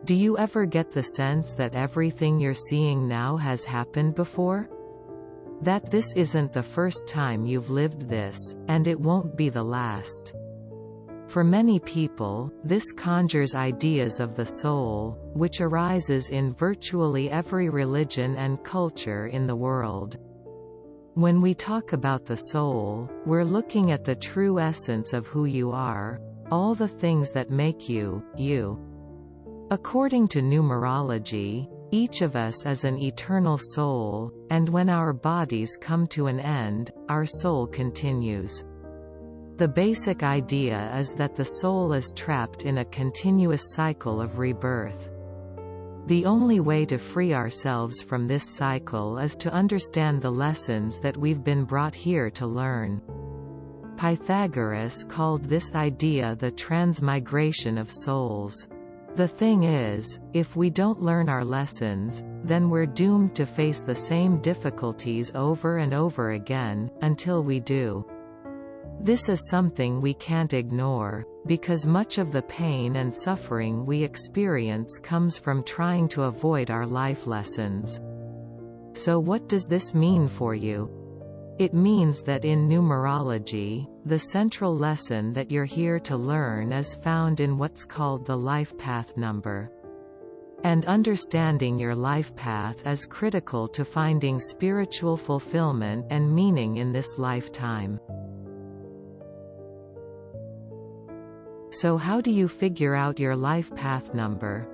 Do you ever get the sense that everything you're seeing now has happened before? That this isn't the first time you've lived this, and it won't be the last. For many people, this conjures ideas of the soul, which arises in virtually every religion and culture in the world. When we talk about the soul, we're looking at the true essence of who you are, all the things that make you, you. According to numerology, each of us is an eternal soul, and when our bodies come to an end, our soul continues. The basic idea is that the soul is trapped in a continuous cycle of rebirth. The only way to free ourselves from this cycle is to understand the lessons that we've been brought here to learn. Pythagoras called this idea the transmigration of souls. The thing is, if we don't learn our lessons, then we're doomed to face the same difficulties over and over again, until we do. This is something we can't ignore, because much of the pain and suffering we experience comes from trying to avoid our life lessons. So what does this mean for you? It means that in numerology, the central lesson that you're here to learn is found in what's called the life path number. And understanding your life path is critical to finding spiritual fulfillment and meaning in this lifetime. So how do you figure out your life path number?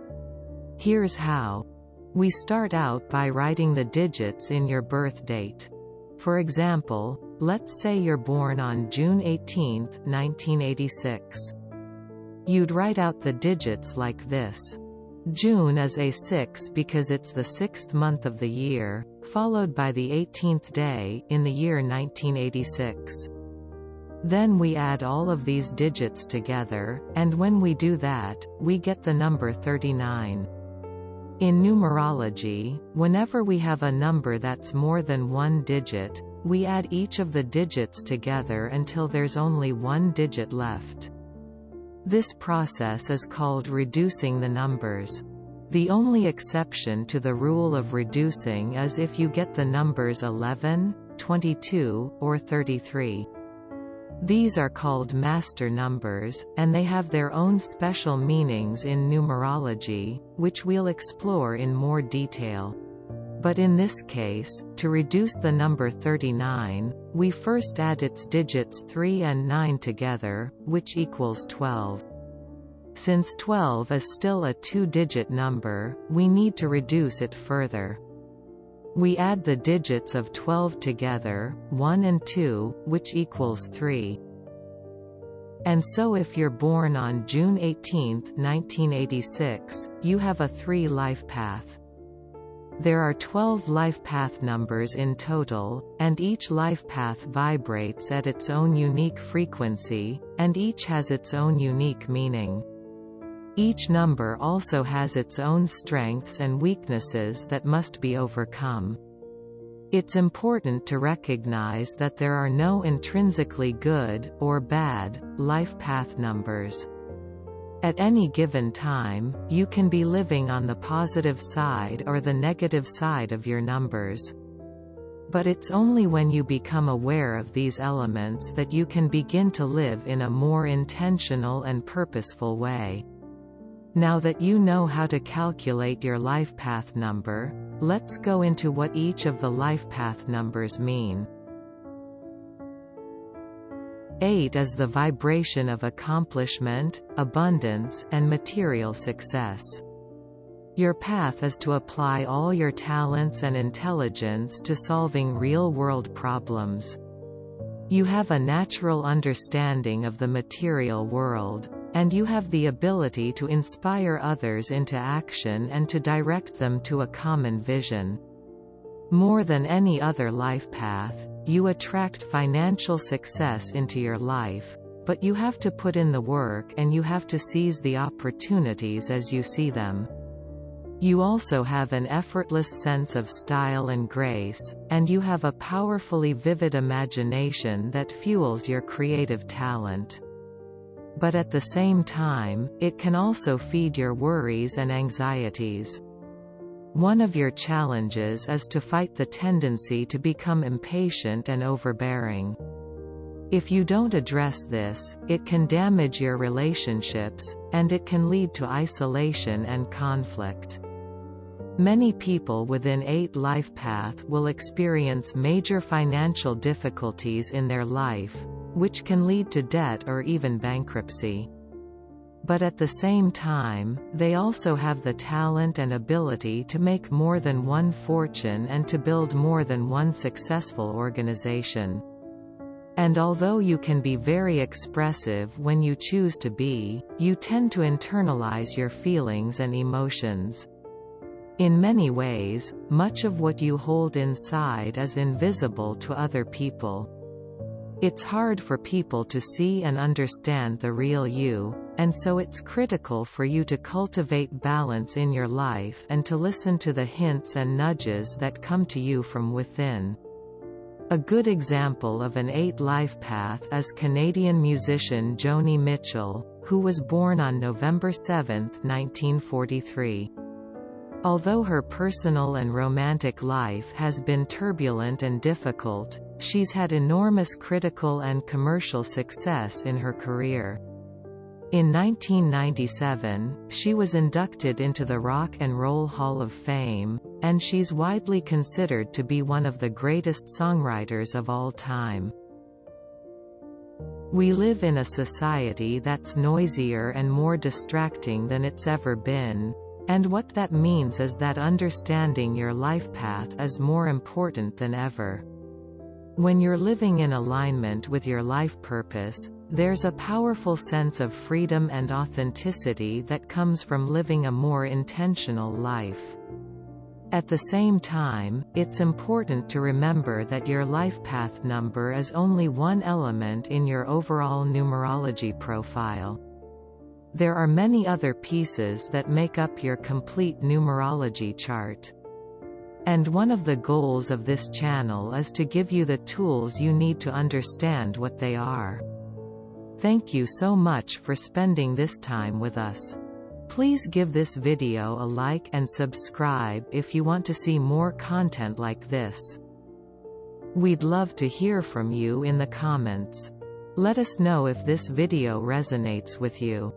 Here's how. We start out by writing the digits in your birth date. For example, let's say you're born on June 18, 1986. You'd write out the digits like this. June is a 6 because it's the 6th month of the year, followed by the 18th day in the year 1986. Then we add all of these digits together, and when we do that, we get the number 39. In numerology, whenever we have a number that's more than one digit, we add each of the digits together until there's only one digit left. This process is called reducing the numbers. The only exception to the rule of reducing is if you get the numbers 11, 22, or 33. These are called master numbers, and they have their own special meanings in numerology, which we'll explore in more detail. But in this case, to reduce the number 39, we first add its digits 3 and 9 together, which equals 12. Since 12 is still a two-digit number, we need to reduce it further. We add the digits of 12 together, 1 and 2, which equals 3. And so if you're born on June 18, 1986, you have a 3 life path. There are 12 life path numbers in total, and each life path vibrates at its own unique frequency, and each has its own unique meaning. Each number also has its own strengths and weaknesses that must be overcome. It's important to recognize that there are no intrinsically good, or bad, life path numbers. At any given time, you can be living on the positive side or the negative side of your numbers. But it's only when you become aware of these elements that you can begin to live in a more intentional and purposeful way. Now that you know how to calculate your life path number, let's go into what each of the life path numbers mean. 8 is the vibration of accomplishment, abundance, and material success. Your path is to apply all your talents and intelligence to solving real-world problems. You have a natural understanding of the material world, and you have the ability to inspire others into action and to direct them to a common vision. More than any other life path, you attract financial success into your life, but you have to put in the work and you have to seize the opportunities as you see them. You also have an effortless sense of style and grace, and you have a powerfully vivid imagination that fuels your creative talent. But at the same time, it can also feed your worries and anxieties. One of your challenges is to fight the tendency to become impatient and overbearing. If you don't address this, it can damage your relationships, and it can lead to isolation and conflict. Many people within 8 life path will experience major financial difficulties in their life, which can lead to debt or even bankruptcy. But at the same time, they also have the talent and ability to make more than one fortune and to build more than one successful organization. And although you can be very expressive when you choose to be, you tend to internalize your feelings and emotions. In many ways, much of what you hold inside is invisible to other people. It's hard for people to see and understand the real you, and so it's critical for you to cultivate balance in your life and to listen to the hints and nudges that come to you from within. A good example of an 8 life path is Canadian musician Joni Mitchell, who was born on November 7, 1943. Although her personal and romantic life has been turbulent and difficult, she's had enormous critical and commercial success in her career. In 1997, she was inducted into the Rock and Roll Hall of Fame, and she's widely considered to be one of the greatest songwriters of all time. We live in a society that's noisier and more distracting than it's ever been. And what that means is that understanding your life path is more important than ever. When you're living in alignment with your life purpose, there's a powerful sense of freedom and authenticity that comes from living a more intentional life. At the same time, it's important to remember that your life path number is only one element in your overall numerology profile. There are many other pieces that make up your complete numerology chart. And one of the goals of this channel is to give you the tools you need to understand what they are. Thank you so much for spending this time with us. Please give this video a like and subscribe if you want to see more content like this. We'd love to hear from you in the comments. Let us know if this video resonates with you.